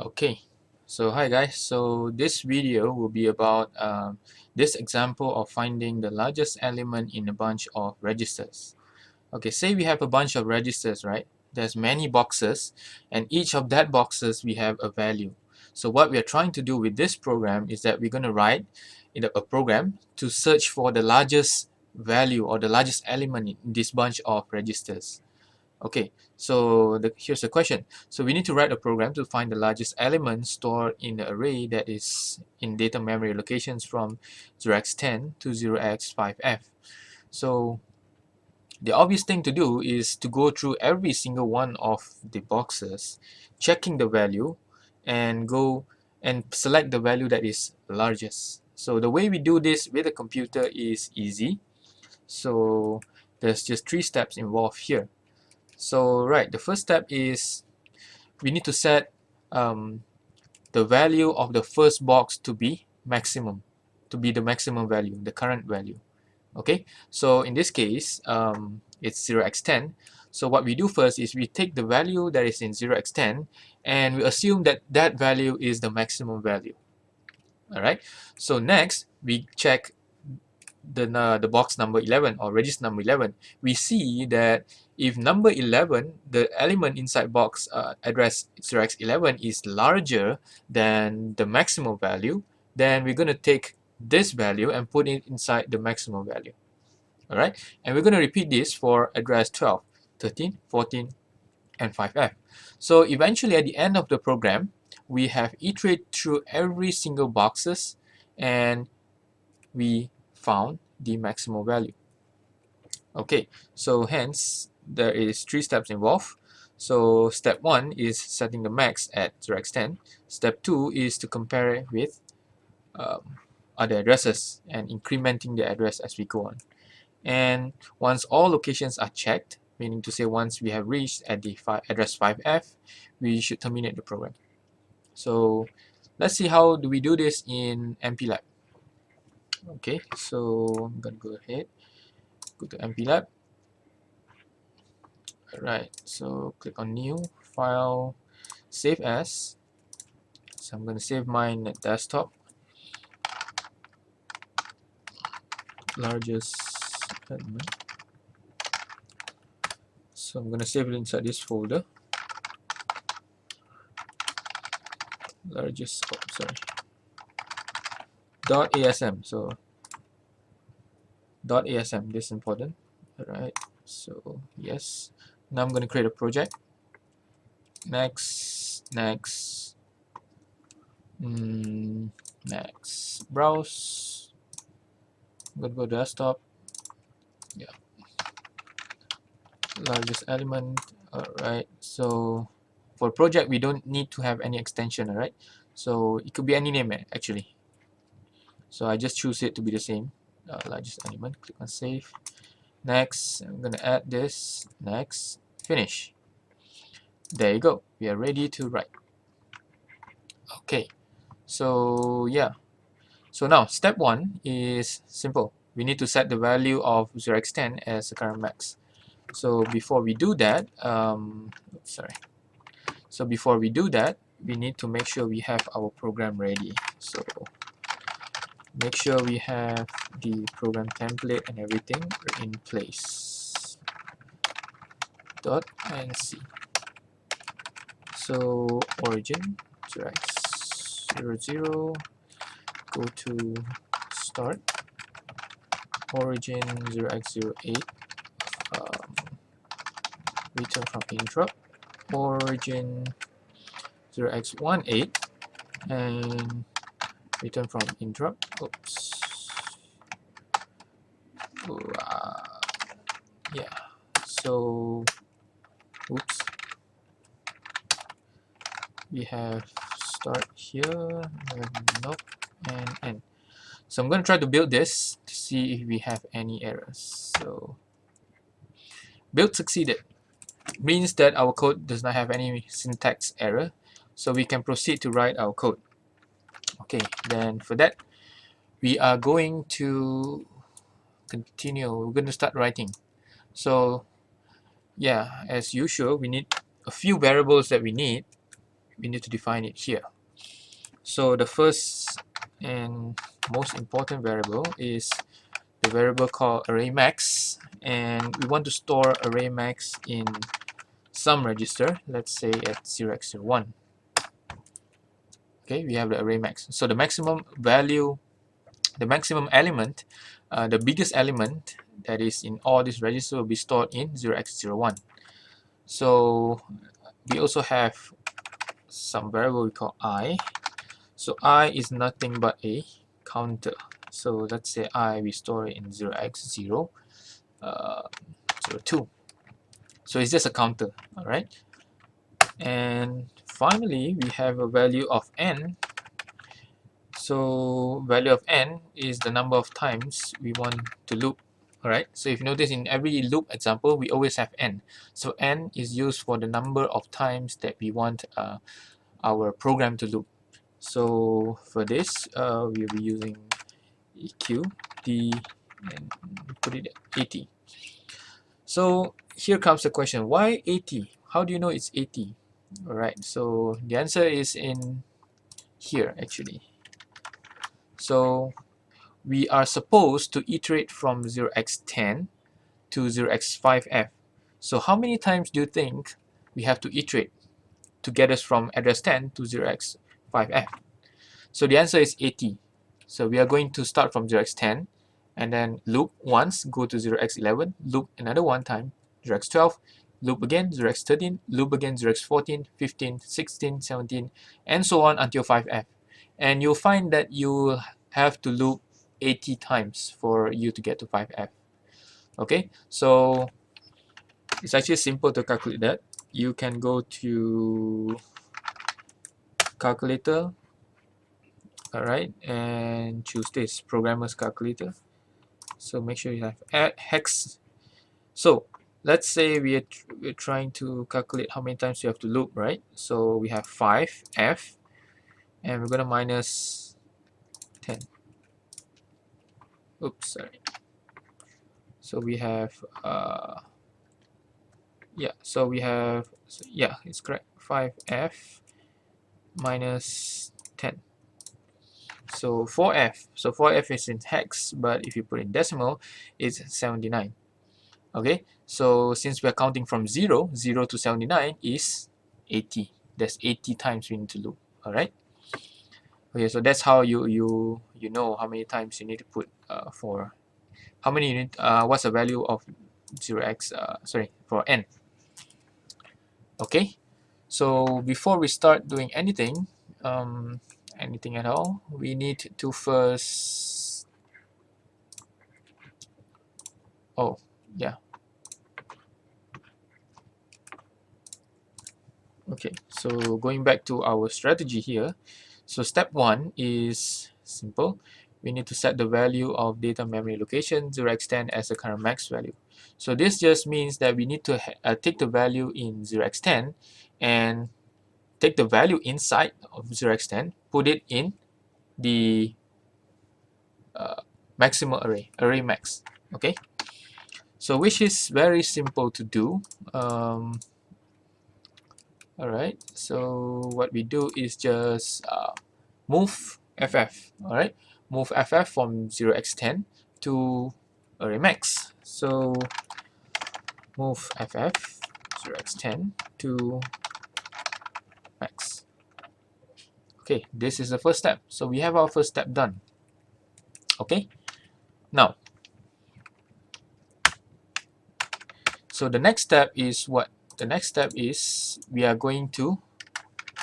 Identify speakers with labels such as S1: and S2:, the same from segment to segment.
S1: Okay, so hi guys. So this video will be about this example of finding the largest element in a bunch of registers. Okay, say we have a bunch of registers, right? There's many boxes, and each of that boxes we have a value. So what we are trying to do with this program is that we're going to write in a program to search for the largest value or the largest element in this bunch of registers. Okay, so here's the question. So we need to write a program to find the largest element stored in the array that is in data memory locations from 0x10 to 0x5f. So the obvious thing to do is to go through every single one of the boxes, checking the value, and go and select the value that is largest. So the way we do this with a computer is easy. So there's just 3 steps involved here. So right, the first step is we need to set the value of the first box to be maximum, to be the maximum value, the current value. Okay, so in this case, it's 0x10. So what we do first is we take the value that is in 0x10 and we assume that that value is the maximum value. All right, so next we check the box number 11 or register number 11. We see that if number 11, the element inside box address 0x11 is larger than the maximum value, then we're going to take this value and put it inside the maximum value. All right, and we're going to repeat this for address 12, 13, 14, and 5f. So eventually at the end of the program, we have iterated through every single boxes and we found the maximum value. Okay, so hence there is 3 steps involved. So step 1 is setting the max at 0x10. Step 2 is to compare it with other addresses and incrementing the address as we go on. And once all locations are checked, meaning to say once we have reached at the address 5f, we should terminate the program. So let's see how do we do this in MPLAB. Okay, so I'm going to go ahead, go to MPLAB. Alright, so click on new, file, save as. So I'm going to save mine at desktop. Largest element. So I'm going to save it inside this folder. Largest, oh, sorry. .asm, so .asm, this is important. Alright, so yes. Now I'm going to create a project. Next, next, next, browse. I'm going to go to desktop. Yeah. Largest element. Alright, so for project, we don't need to have any extension, alright? So it could be any name actually. So I just choose it to be the same. Largest element, click on save. Next, I'm going to add this. Next, finish. There you go. We are ready to write. Okay, so yeah. So now step 1 is simple. We need to set the value of 0x10 as the current max. So before we do that, So before we do that, we need to make sure we have our program ready. So make sure we have the program template and everything in place. .nc. So origin 0x00, go to start, origin 0x08, return from interrupt, origin 0x18, and return from interrupt. Oops. Yeah. So, oops. We have start here, nope, and end. So I'm going to try to build this to see if we have any errors. So build succeeded means that our code does not have any syntax error, so we can proceed to write our code. Okay, then for that we are going to continue. We're going to start writing. So yeah, as usual, we need a few variables that we need. we need to define it here. So the first and most important variable is the variable called array max, and we want to store array max in some register, let's say at 0x01. Okay, we have the array max. So the maximum value, the maximum element, the biggest element that is in all these registers will be stored in 0x01. So we also have some variable we call I. So I is nothing but a counter. So let's say I, we store it in 0x0, 02. So it's just a counter, all right? And finally, we have a value of n. So value of n is the number of times we want to loop, all right? So if you notice, in every loop example, we always have n. So n is used for the number of times that we want our program to loop. So for this, we'll be using EQD and put it at 80. So here comes the question, why 80? How do you know it's 80? All right, so the answer is in here actually. So we are supposed to iterate from 0x10 to 0x5f. So how many times do you think we have to iterate to get us from address 10 to 0x5f? So the answer is 80. So we are going to start from 0x10 and then loop once, go to 0x11, loop another one time, 0x12, loop again, 0x13, loop again, 0x14, 15, 16, 17, and so on until 5f. And you'll find that you have to loop 80 times for you to get to 5f. Okay, so it's actually simple to calculate that. You can go to calculator, all right, and choose this programmer's calculator. So make sure you have hex. So let's say we're trying to calculate how many times you have to loop, right? So we have 5f, and we're going to minus 10. Oops, sorry. So we have so we have, it's correct, 5f minus 10. So 4f, so 4f is in hex, but if you put in decimal, it's 79. Okay, so since we're counting from 0 to 79 is 80. That's 80 times we need to loop. All right. Okay, so that's how you know how many times you need to put for how many you need. What's the value of 0x? For n. Okay, so before we start doing anything, anything at all, we need to first. Oh, yeah. Okay, so going back to our strategy here, so step 1 is simple. We need to set the value of data memory location 0x10 as the current max value. So this just means that we need to take the value in 0x10 and take the value inside of 0x10, put it in the maximal array max. Okay, so which is very simple to do. Alright, so what we do is just move FF, alright? Move FF from 0x10 to array max. So move FF 0x10 to max. Okay, this is the first step. So we have our first step done. Okay, now, so the next step is what? The next step is we are going to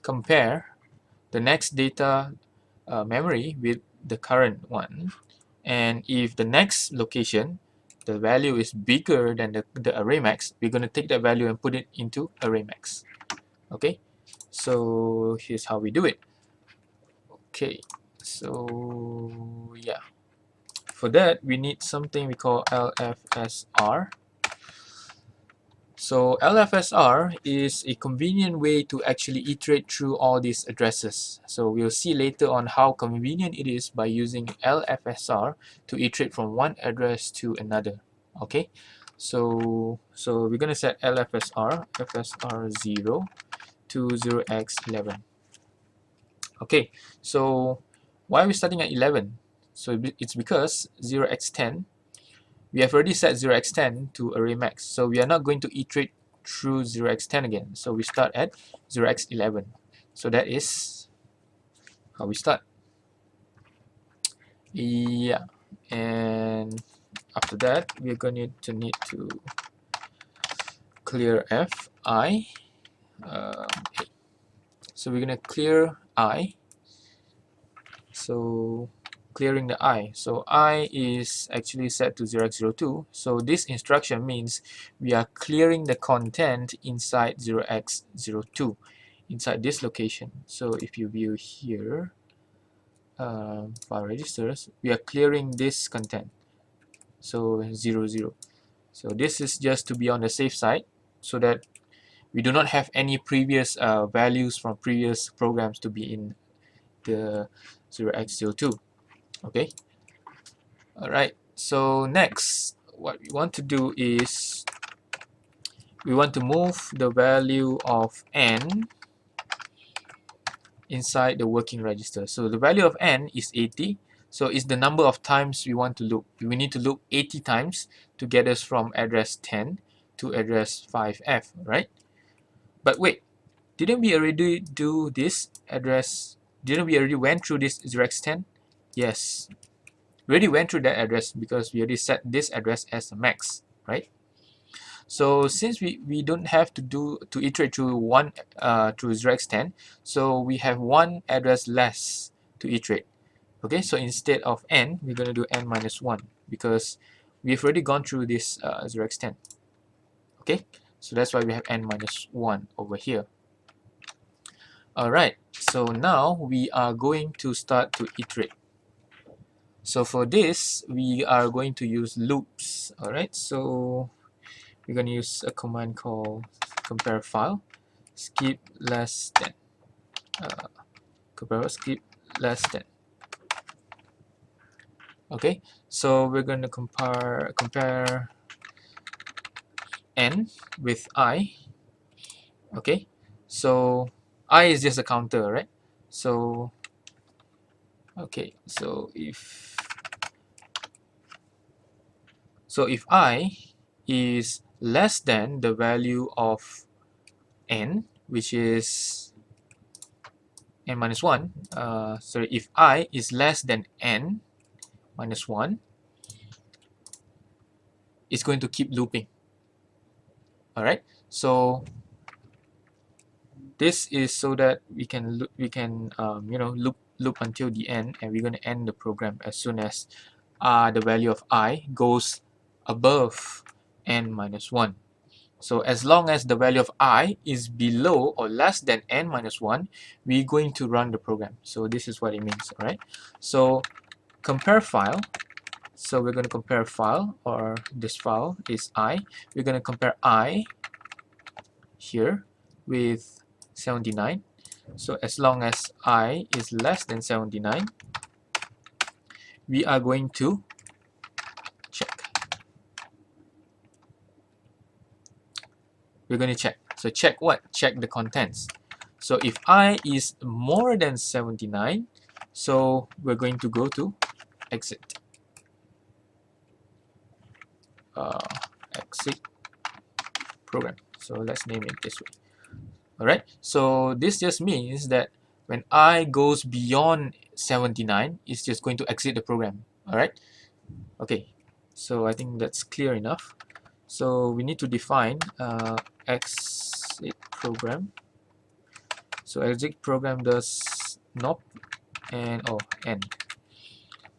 S1: compare the next data memory with the current one, and if the next location the value is bigger than the array max, we're going to take that value and put it into array max. Okay, so here's how we do it. Okay, so yeah, for that we need something we call LFSR. So LFSR is a convenient way to actually iterate through all these addresses. So we'll see later on how convenient it is by using LFSR to iterate from one address to another. Okay, so we're gonna set LFSR FSR 0 to 0x11. Okay, so why are we starting at 11? So it's because 0x10, we have already set 0x10 to array max, so we are not going to iterate through 0x10 again. So we start at 0x11. So that is how we start. Yeah, and after that we're going to need to clear fi. So we're gonna clear I. So clearing the I. So I is actually set to 0x02. So this instruction means we are clearing the content inside 0x02, inside this location. So if you view here, file registers, we are clearing this content. So 0, 0. So this is just to be on the safe side, so that we do not have any previous values from previous programs to be in the 0x02. Okay. Alright, so next what we want to do is we want to move the value of n inside the working register. So the value of n is 80. So it's the number of times we want to loop. We need to loop 80 times to get us from address 10 to address 5F, right? But wait, didn't we already do this address? Didn't we already went through this 0x10? Yes, we already went through that address because we already set this address as the max, right? So since we don't have to iterate through through 0x10, so we have one address less to iterate. Okay, so instead of n, we're going to do n minus 1 because we've already gone through this 0x10. Okay, so that's why we have n minus 1 over here. Alright, so now we are going to start to iterate. So for this, we are going to use loops. Alright, so we're going to use a command called compare file skip less than compare skip less than. Okay, so we're going to compare n with I. Okay, so I is just a counter, right? So okay, so if I is less than the value of n, which is n minus 1, sorry, if I is less than n minus 1, it's going to keep looping. Alright, so this is so that we can you know, loop until the end, and we're going to end the program as soon as the value of I goes above n minus 1. So as long as the value of I is below or less than n minus 1, we're going to run the program. So this is what it means. Alright, so compare file. So we're going to compare file, or this file is I. We're going to compare I here with 79. So as long as I is less than 79, we are going to check. We're going to check. So check what? Check the contents. So if I is more than 79, so we're going to go to exit. Exit program. So let's name it this way. Alright, so this just means that when I goes beyond 79, it's just going to exit the program. Alright, okay, so I think that's clear enough. So we need to define exit program. So exit program does nop and end.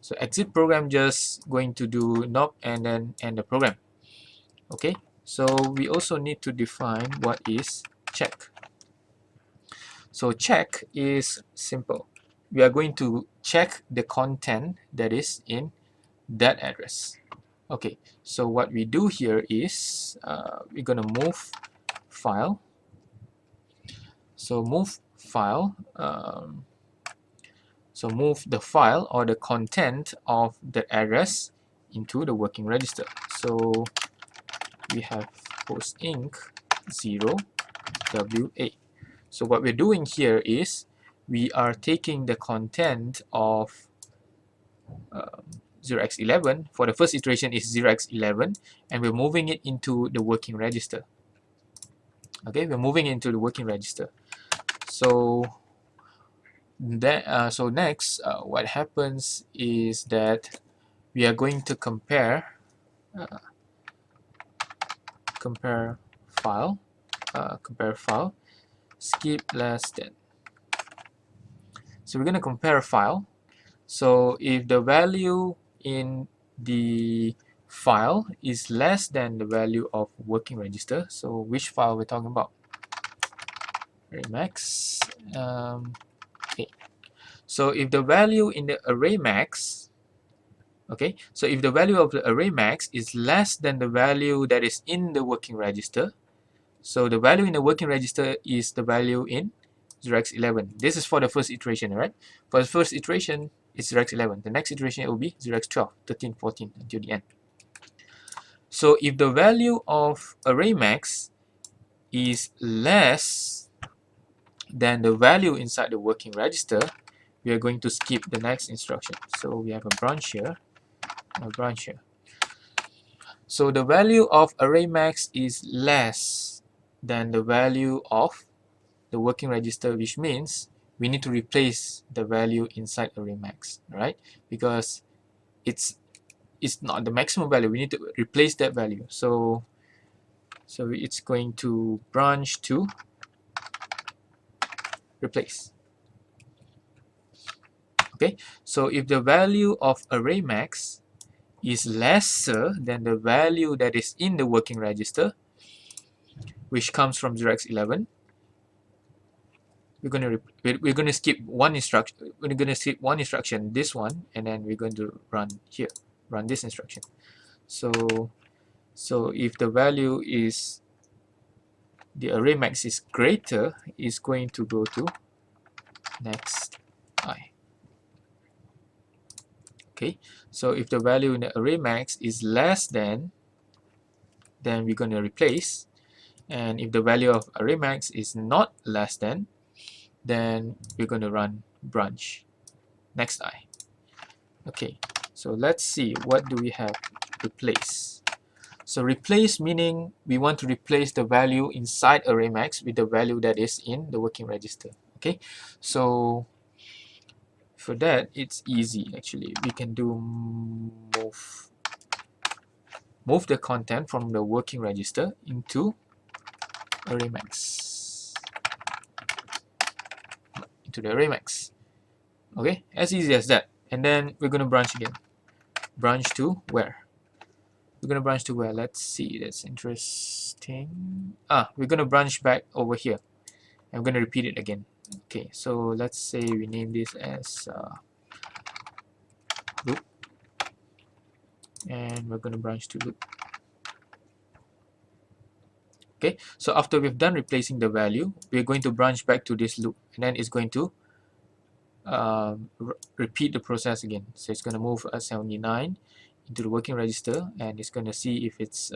S1: So exit program just going to do nop and then end the program. Okay, so we also need to define what is check. So check is simple. We are going to check the content that is in that address. Okay, so what we do here is we're going to move file. So move file. So move the file or the content of the address into the working register. So we have post inc 0 WA. So what we're doing here is we are taking the content of 0x11. For the first iteration is 0x11, and we're moving it into the working register. Okay, we're moving into the working register. So so next, what happens is that we are going to compare file, skip less than. So we're going to compare a file. So if the value in the file is less than the value of working register, so which file we're talking about? Array max. Okay. So if the value in the array max, okay, so if the value of the array max is less than the value that is in the working register, so the value in the working register is the value in 0x11. This is for the first iteration, right? For the first iteration, it's 0x11. The next iteration, it will be 0x12, 13, 14 until the end. So if the value of array max is less than the value inside the working register, we are going to skip the next instruction. So we have a branch here, a branch here. So the value of array max is less than the value of the working register, which means we need to replace the value inside array max, right? Because it's not the maximum value. We need to replace that value. So it's going to branch to replace. Okay, so if the value of array max is lesser than the value that is in the working register, which comes from 0x11, we're going to skip one instruction. We're going to skip one instruction, this one, and then we're going to run here, run this instruction. So if the value is, the array max is greater, is going to go to next I. Okay, so if the value in the array max is less than, then we're going to replace. And if the value of array max is not less than, then we're going to run branch next I. Okay, so let's see, what do we have? Replace. So replace meaning we want to replace the value inside array max with the value that is in the working register. Okay, so for that it's easy actually. We can do move the content from the working register into array max, into the array max. Okay, as easy as that. And then we're going to branch again. Branch to where? We're going to branch to where? Let's see, that's interesting. We're going to branch back over here. I'm going to repeat it again. Okay, so let's say we name this as loop, and we're going to branch to loop. Okay, so after we've done replacing the value, we're going to branch back to this loop, and then it's going to repeat the process again. So it's going to move 79 into the working register, and it's going to see if it's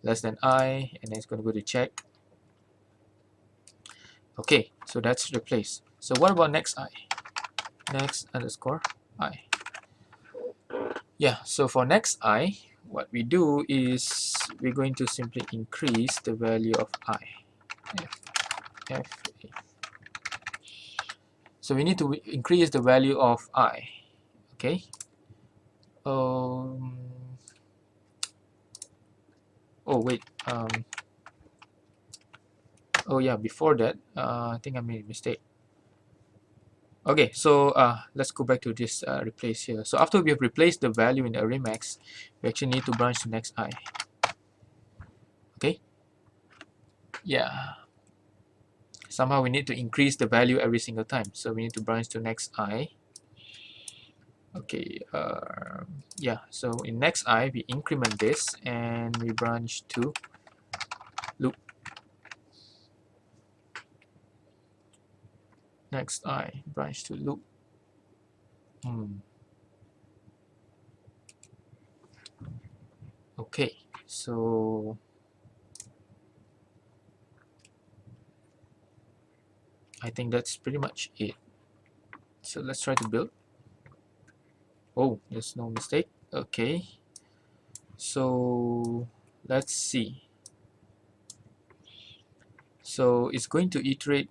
S1: less than I, and then it's going to go to check. Okay, so that's replace. So what about next I? Next underscore I. Yeah, so for next I, what we do is we're going to simply increase the value of I. F A. So we need to increase the value of I. Okay. Oh wait. Oh yeah, before that, I think I made a mistake. Okay, so let's go back to this replace here. So after we have replaced the value in the array max, we actually need to branch to next I. Okay. Yeah. Somehow we need to increase the value every single time. So we need to branch to next I. Okay. Yeah. So in next I, we increment this and we branch to loop. Next I, branch to loop. Okay. So I think that's pretty much it. So let's try to build. Oh, there's no mistake. Okay, so let's see. So it's going to iterate,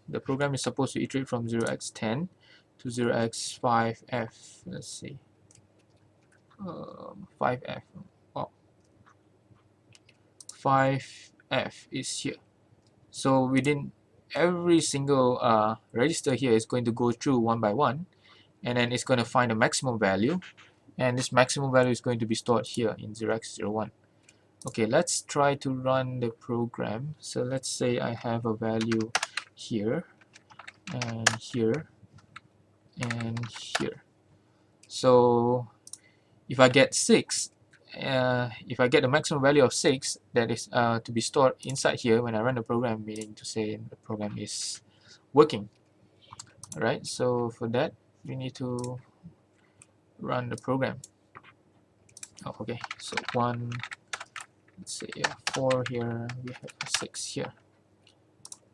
S1: the program is supposed to iterate from 0x10 to 0x5f. Let's see, 5f. Wow, 5f is here. So within every single register here is going to go through one by one, and then it's going to find a maximum value, and this maximum value is going to be stored here in 0x01. Okay, let's try to run the program. So let's say I have a value here and here and here. So if I get 6, if I get the maximum value of 6 that is to be stored inside here when I run the program, meaning to say the program is working. Alright, so for that we need to run the program. Oh, okay, so 1, let's say 4 here, we have 6 here.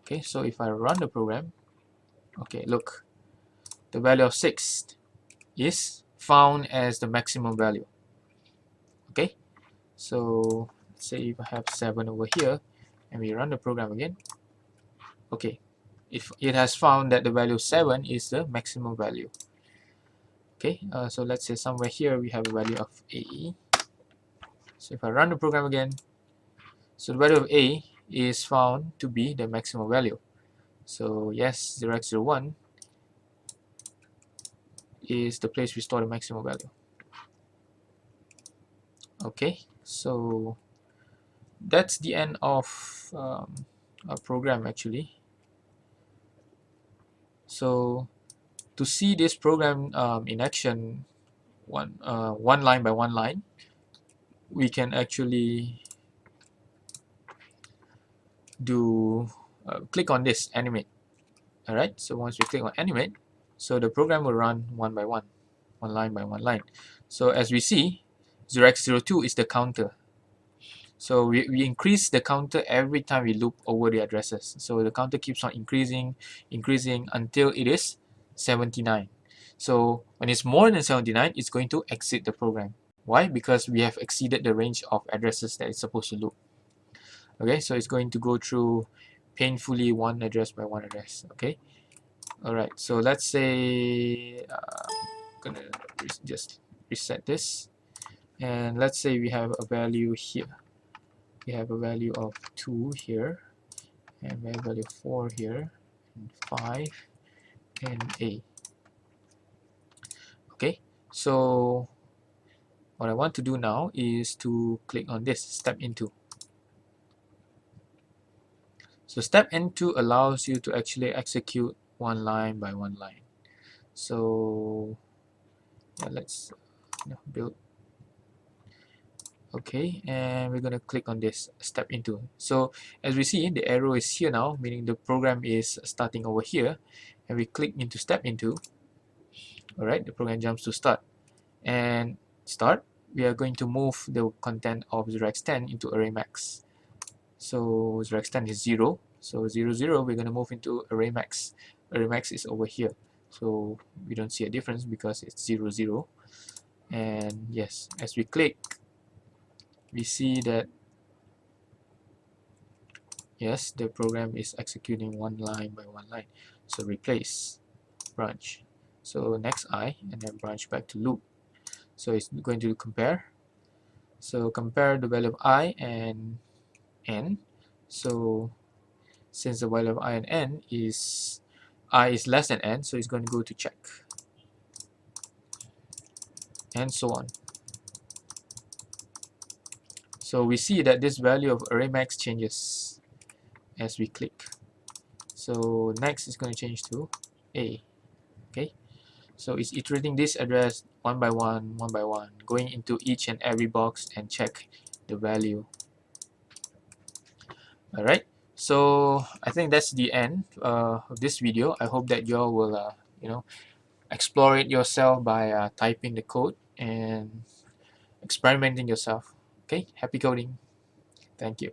S1: Okay, so if I run the program, okay, look, the value of 6 is found as the maximum value. Okay, so let's say if I have 7 over here and we run the program again, okay, if it has found that the value 7 is the maximum value. Okay, so let's say somewhere here we have a value of A. So if I run the program again, so the value of A is found to be the maximum value. So yes, 0x01 is the place we store the maximum value. Okay, so that's the end of our program actually. So to see this program in action, one line by one line, we can actually do click on this animate. Alright, so once we click on animate, so the program will run one by one line by one line. So as we see, 0x02 is the counter. So we increase the counter every time we loop over the addresses. So the counter keeps on increasing until it is 79. So when it's more than 79, it's going to exit the program. Why? Because we have exceeded the range of addresses that it's supposed to loop. Okay, so it's going to go through painfully one address by one address. Okay, all right, so let's say I'm gonna just reset this, and let's say we have a value here. We have a value of 2 here, and we have a value of 4 here, and 5 and A. Okay, so what I want to do now is to click on this step into. So step into allows you to actually execute one line by one line. So yeah, let's build. Okay, and we're going to click on this step into. So as we see, the arrow is here now, meaning the program is starting over here, and we click into step into. All right, the program jumps to start, and start, we are going to move the content of 0x10 into array max. So 0x10 is 0, so 0 0 we're going to move into array max. Array max is over here, so we don't see a difference because it's 0 0. And yes, as we click, we see that yes, the program is executing one line by one line. So replace branch, so next I, and then branch back to loop. So it's going to compare. So compare the value of I and n. So since the value of I and n is I is less than n, so it's going to go to check, and so on. So we see that this value of array max changes as we click. So next is going to change to A. Okay, so it's iterating this address one by one, going into each and every box and check the value. All right, so I think that's the end of this video. I hope that you all will explore it yourself by typing the code and experimenting yourself. Okay, happy coding. Thank you.